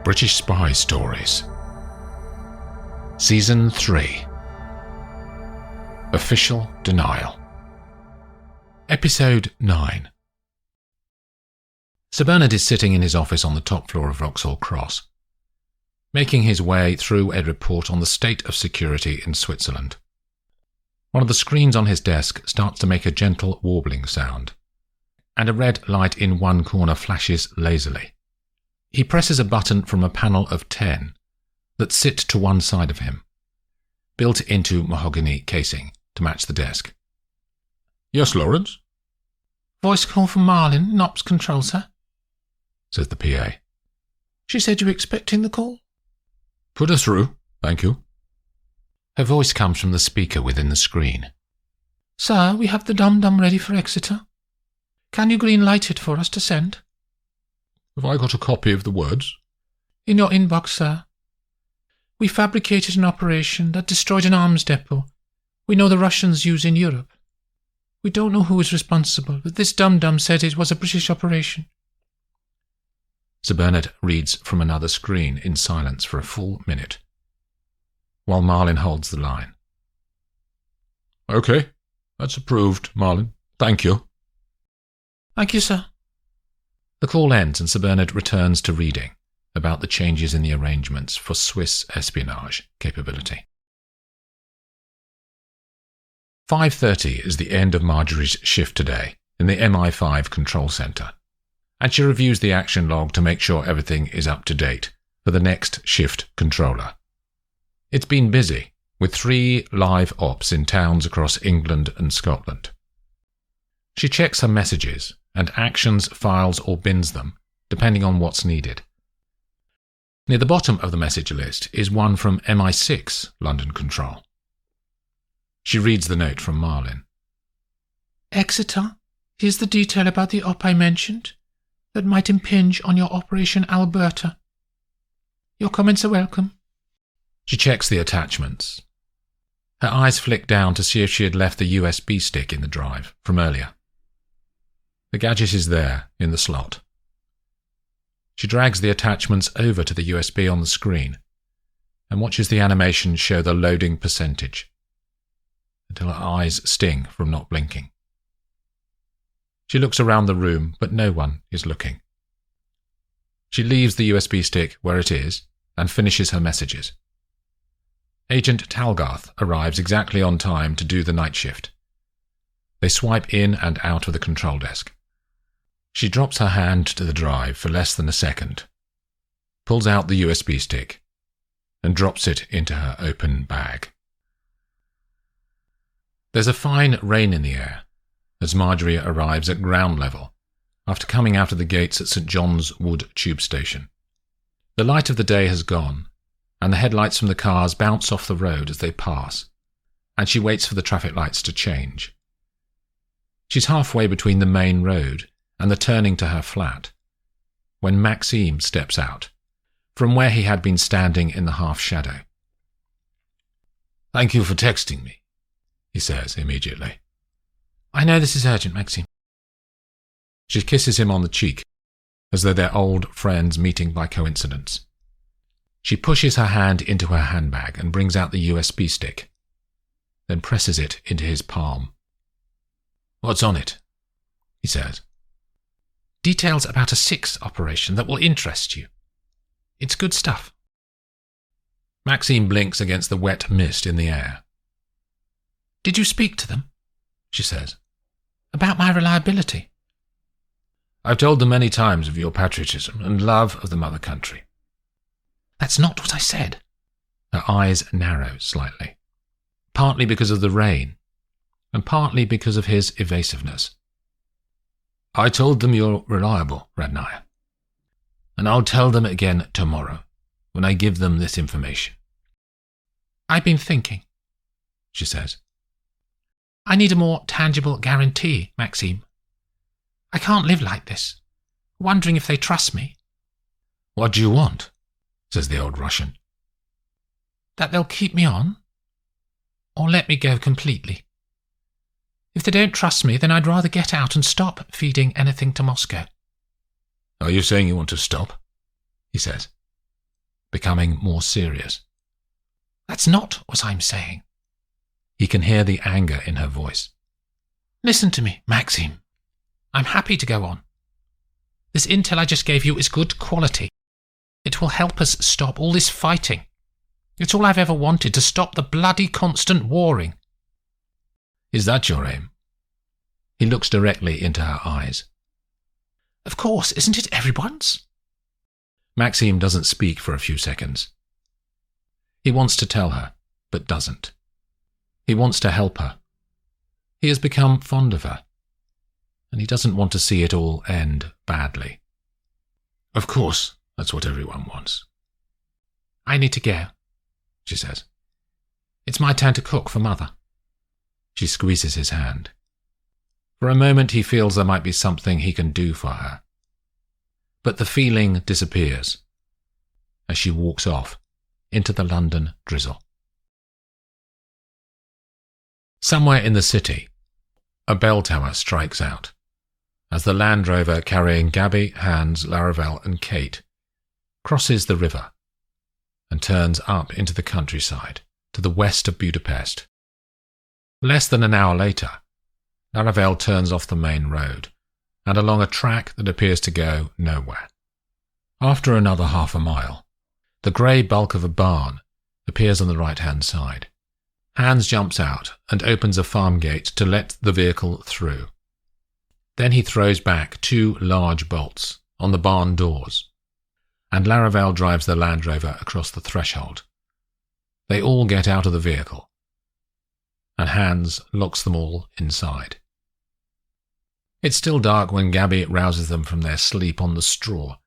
British Spy Stories. Season 3. Official Denial. Episode 9. Sir Bernard is sitting in his office on the top floor of Vauxhall Cross, making his way through a report on the state of security in Switzerland. One of the screens on his desk starts to make a gentle warbling sound, and a red light in one corner flashes lazily. He presses a button from a panel of 10 that sit to one side of him, built into mahogany casing to match the desk. "Yes, Lawrence?" "Voice call from Marlin, Ops Control, sir," says the PA. "She said you were expecting the call." "Put her through, thank you." Her voice comes from the speaker within the screen. "Sir, we have the dum-dum ready for Exeter. Can you green light it for us to send?" "Have I got a copy of the words?" "In your inbox, sir. We fabricated an operation that destroyed an arms depot we know the Russians use in Europe. We don't know who is responsible, but this dum-dum said it was a British operation." Sir Bernard reads from another screen in silence for a full minute, while Marlin holds the line. "Okay, that's approved, Marlin. Thank you." "Thank you, sir." The call ends and Sir Bernard returns to reading about the changes in the arrangements for Swiss espionage capability. 5:30 is the end of Marjorie's shift today in the MI5 control centre, and she reviews the action log to make sure everything is up to date for the next shift controller. It's been busy, with 3 live ops in towns across England and Scotland. She checks her messages and actions, files or bins them, depending on what's needed. Near the bottom of the message list is one from MI6 London Control. She reads the note from Marlin. "Exeter, here's the detail about the op I mentioned that might impinge on your Operation Alberta. Your comments are welcome." She checks the attachments. Her eyes flick down to see if she had left the USB stick in the drive from earlier. The gadget is there, in the slot. She drags the attachments over to the USB on the screen and watches the animation show the loading percentage until her eyes sting from not blinking. She looks around the room, but no one is looking. She leaves the USB stick where it is and finishes her messages. Agent Talgarth arrives exactly on time to do the night shift. They swipe in and out of the control desk. She drops her hand to the drive for less than a second, pulls out the USB stick, and drops it into her open bag. There's a fine rain in the air as Marjorie arrives at ground level after coming out of the gates at St John's Wood tube station. The light of the day has gone, and the headlights from the cars bounce off the road as they pass, and she waits for the traffic lights to change. She's halfway between the main road and the turning to her flat, when Maxime steps out, from where he had been standing in the half-shadow. "Thank you for texting me," he says immediately. "I know this is urgent, Maxime." She kisses him on the cheek, as though they're old friends meeting by coincidence. She pushes her hand into her handbag and brings out the USB stick, then presses it into his palm. "What's on it?" he says. "Details about a 6 operation that will interest you. It's good stuff." Maxime blinks against the wet mist in the air. "Did you speak to them?" she says. "About my reliability?" "I've told them many times of your patriotism and love of the mother country." "That's not what I said." Her eyes narrow slightly, partly because of the rain, and partly because of his evasiveness. "I told them you're reliable, Radnaya, and I'll tell them again tomorrow when I give them this information." "I've been thinking," she says. "I need a more tangible guarantee, Maxime. I can't live like this, wondering if they trust me." "What do you want?" says the old Russian. "That they'll keep me on, or let me go completely. If they don't trust me, then I'd rather get out and stop feeding anything to Moscow." "Are you saying you want to stop?" he says. becoming more serious. "That's not what I'm saying." He can hear the anger in her voice. "Listen to me, Maxime. I'm happy to go on. This intel I just gave you is good quality. It will help us stop all this fighting. It's all I've ever wanted, to stop the bloody constant warring." "Is that your aim?" He looks directly into her eyes. "Of course, isn't it everyone's?" Maxime doesn't speak for a few seconds. He wants to tell her, but doesn't. He wants to help her. He has become fond of her, and he doesn't want to see it all end badly. "Of course, that's what everyone wants." "I need to go," she says. "It's my turn to cook for Mother." She squeezes his hand. For a moment he feels there might be something he can do for her. But the feeling disappears as she walks off into the London drizzle. Somewhere in the city, a bell tower strikes out as the Land Rover carrying Gabby, Hans, Laravel and Kate crosses the river and turns up into the countryside to the west of Budapest. Less than an hour later, Laravel turns off the main road and along a track that appears to go nowhere. After another half a mile, the grey bulk of a barn appears on the right-hand side. Hans jumps out and opens a farm gate to let the vehicle through. Then he throws back 2 large bolts on the barn doors, and Laravel drives the Land Rover across the threshold. They all get out of the vehicle, and Hans locks them all inside. It's still dark when Gabby rouses them from their sleep on the straw,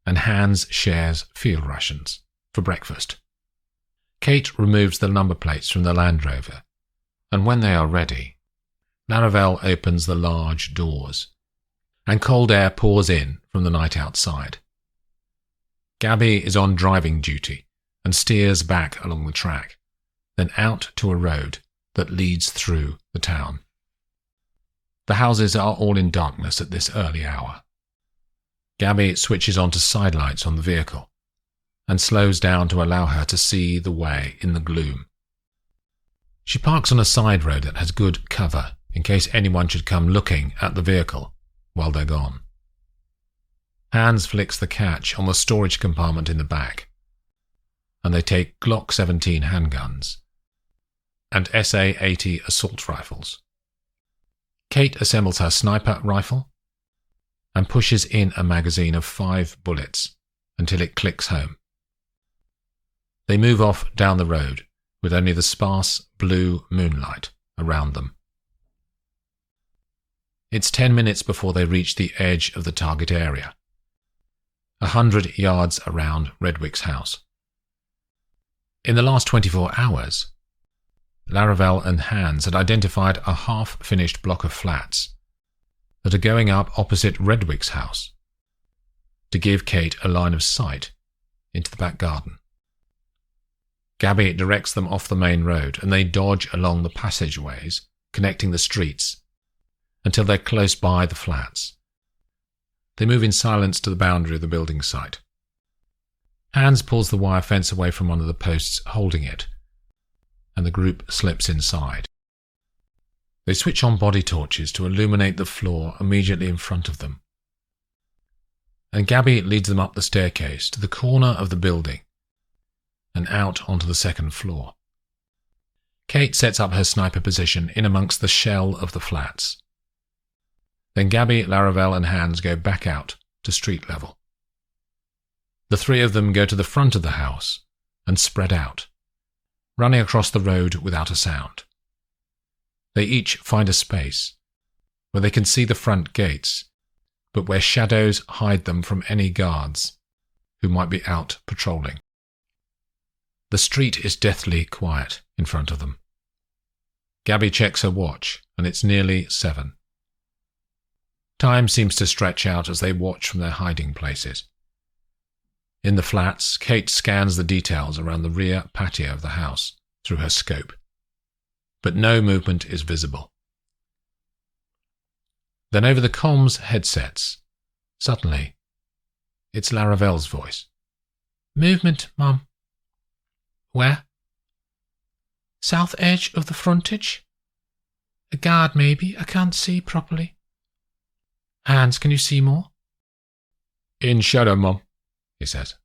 and Hans shares field rations for breakfast. Kate removes the number plates from the Land Rover, and when they are ready, Laravel opens the large doors, and cold air pours in from the night outside. Gabby is on driving duty and steers back along the track, then out to a road that leads through the town. The houses are all in darkness at this early hour. Gabby switches on to sidelights on the vehicle and slows down to allow her to see the way in the gloom. She parks on a side road that has good cover in case anyone should come looking at the vehicle while they're gone. Hans flicks the catch on the storage compartment in the back, and they take Glock 17 handguns and SA-80 assault rifles. Kate assembles her sniper rifle and pushes in a magazine of 5 bullets until it clicks home. They move off down the road with only the sparse blue moonlight around them. It's 10 minutes before they reach the edge of the target area, 100 yards around Redwick's house. In the last 24 hours, Laravel and Hans had identified a half-finished block of flats that are going up opposite Redwick's house to give Kate a line of sight into the back garden. Gabby directs them off the main road, and they dodge along the passageways connecting the streets until they're close by the flats. They move in silence to the boundary of the building site. Hans pulls the wire fence away from one of the posts holding it, and the group slips inside. They switch on body torches to illuminate the floor immediately in front of them, and Gabby leads them up the staircase to the corner of the building and out onto the second floor. Kate sets up her sniper position in amongst the shell of the flats. Then Gabby, Laravel and Hans go back out to street level. The 3 of them go to the front of the house and spread out, running across the road without a sound. They each find a space where they can see the front gates, but where shadows hide them from any guards who might be out patrolling. The street is deathly quiet in front of them. Gabby checks her watch, and it's nearly 7. Time seems to stretch out as they watch from their hiding places. In the flats, Kate scans the details around the rear patio of the house through her scope, but no movement is visible. Then over the comms headsets, suddenly, it's Laravel's voice. Movement, Mum. Where? South edge of the frontage. A guard, maybe. I can't see properly. Hans, can you see more? In shadow, Mum, he says.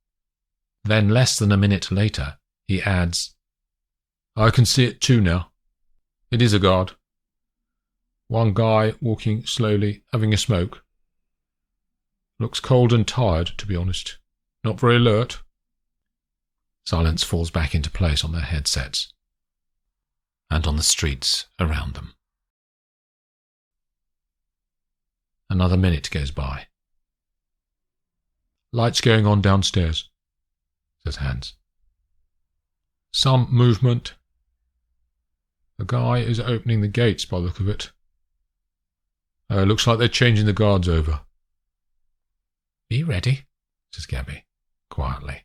Then less than a minute later, he adds, I can see it too now. It is a guard. One guy walking slowly, having a smoke. Looks cold and tired, to be honest. Not very alert. Silence falls back into place on their headsets and on the streets around them. Another minute goes by. Lights going on downstairs, says Hans. Some movement. The guy is opening the gates by the look of it. Looks like they're changing the guards over. Be ready, says Gabby, quietly.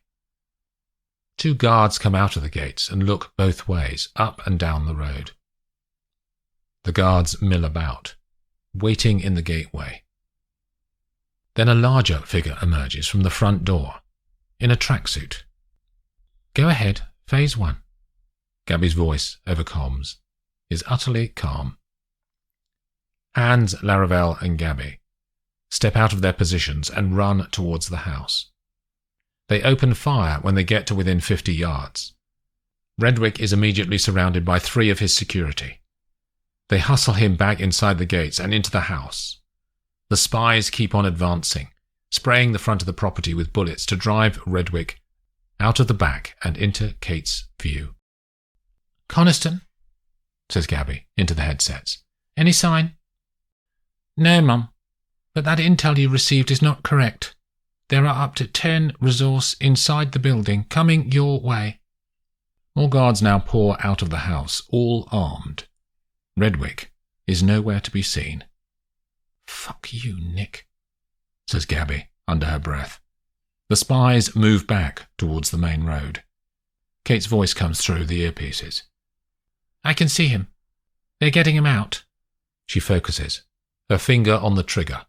2 guards come out of the gates and look both ways, up and down the road. The guards mill about, waiting in the gateway. Then a larger figure emerges from the front door, in a tracksuit. Go ahead, phase 1. Gabby's voice over comms is utterly calm. Hans, Laravel and Gabby step out of their positions and run towards the house. They open fire when they get to within 50 yards. Redwick is immediately surrounded by 3 of his security. They hustle him back inside the gates and into the house. The spies keep on advancing, spraying the front of the property with bullets to drive Redwick out of the back and into Kate's view. Coniston, says Gabby into the headsets. Any sign? No, Mum, but that intel you received is not correct. There are up to 10 resource inside the building, coming your way. More guards now pour out of the house, all armed. Redwick is nowhere to be seen. Fuck you, Nick, says Gabby under her breath. The spies move back towards the main road. Kate's voice comes through the earpieces. I can see him. They're getting him out. She focuses, her finger on the trigger.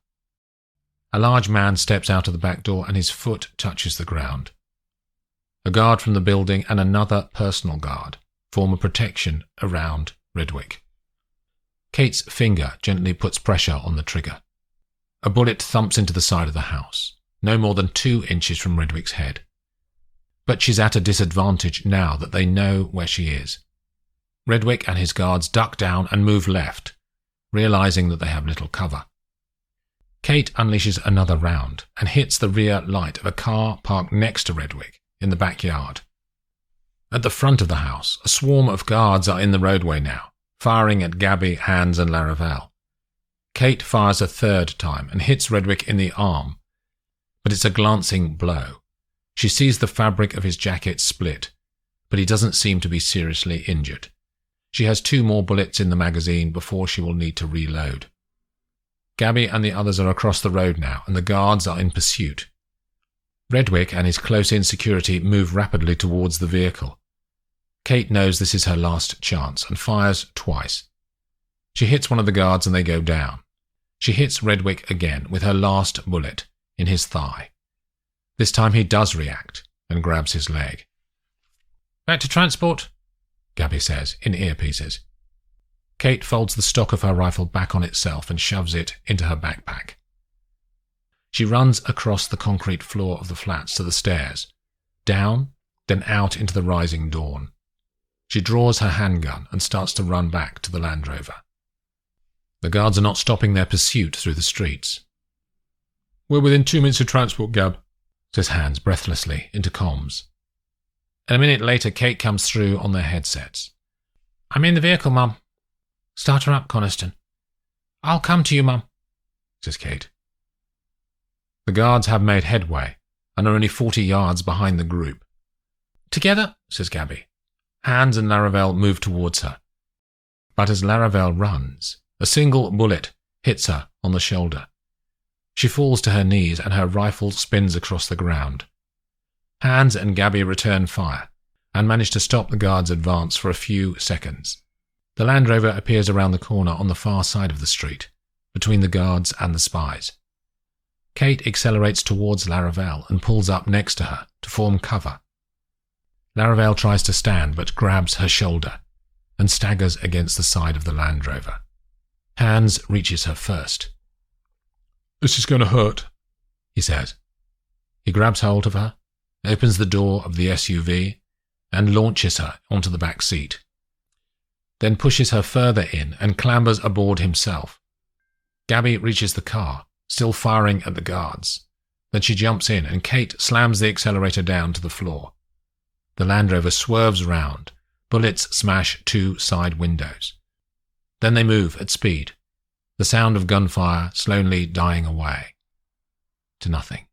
A large man steps out of the back door and his foot touches the ground. A guard from the building and another personal guard form a protection around Redwick. Kate's finger gently puts pressure on the trigger. A bullet thumps into the side of the house, no more than 2 inches from Redwick's head. But she's at a disadvantage now that they know where she is. Redwick and his guards duck down and move left, realizing that they have little cover. Kate unleashes another round and hits the rear light of a car parked next to Redwick in the backyard. At the front of the house, a swarm of guards are in the roadway now, firing at Gabby, Hans and Laravel. Kate fires a 3rd time and hits Redwick in the arm, but it's a glancing blow. She sees the fabric of his jacket split, but he doesn't seem to be seriously injured. She has 2 more bullets in the magazine before she will need to reload. Gabby and the others are across the road now, and the guards are in pursuit. Redwick and his close-in security move rapidly towards the vehicle. Kate knows this is her last chance and fires twice. She hits one of the guards and they go down. She hits Redwick again with her last bullet in his thigh. This time he does react and grabs his leg. Back to transport, Gabby says in earpieces. Kate folds the stock of her rifle back on itself and shoves it into her backpack. She runs across the concrete floor of the flats to the stairs, down, then out into the rising dawn. She draws her handgun and starts to run back to the Land Rover. The guards are not stopping their pursuit through the streets. We're within 2 minutes of transport, Gab, says Hans breathlessly into comms. And a minute later, Kate comes through on their headsets. I'm in the vehicle, Mum. Start her up, Coniston. I'll come to you, Mum, says Kate. The guards have made headway and are only 40 yards behind the group. Together, says Gabby. Hans and Laravel move towards her. But as Laravel runs, a single bullet hits her on the shoulder. She falls to her knees and her rifle spins across the ground. Hans and Gabby return fire and manage to stop the guards' advance for a few seconds. The Land Rover appears around the corner on the far side of the street, between the guards and the spies. Kate accelerates towards Laravel and pulls up next to her to form cover. Laravel tries to stand but grabs her shoulder and staggers against the side of the Land Rover. Hans reaches her first. "This is going to hurt," he says. He grabs hold of her, opens the door of the SUV, and launches her onto the back seat. Then pushes her further in and clambers aboard himself. Gabby reaches the car, still firing at the guards. Then she jumps in and Kate slams the accelerator down to the floor. The Land Rover swerves round. Bullets smash 2 side windows. Then they move at speed, the sound of gunfire slowly dying away to nothing.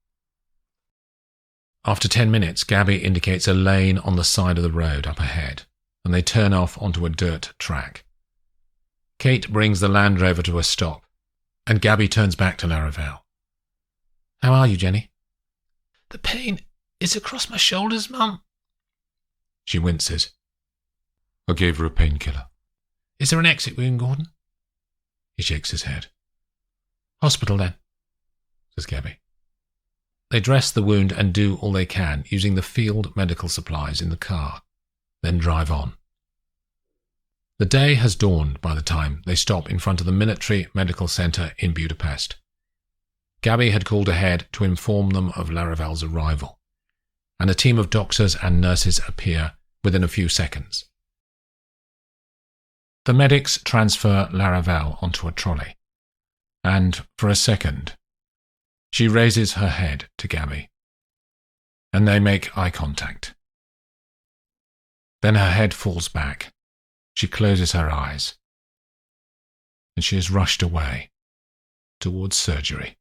After 10 minutes, Gabby indicates a lane on the side of the road up ahead, and they turn off onto a dirt track. Kate brings the Land Rover to a stop, and Gabby turns back to Laravel. "How are you, Jenny?" "The pain is across my shoulders, Mum." She winces. "I gave her a painkiller." "Is there an exit wound, Gordon?" He shakes his head. "Hospital, then," says Gabby. They dress the wound and do all they can using the field medical supplies in the car, then drive on. The day has dawned by the time they stop in front of the Military Medical Centre in Budapest. Gabby had called ahead to inform them of Laravel's arrival, and a team of doctors and nurses appear within a few seconds. The medics transfer Laravel onto a trolley, and for a second, she raises her head to Gabby, and they make eye contact. Then her head falls back, she closes her eyes, and she is rushed away towards surgery.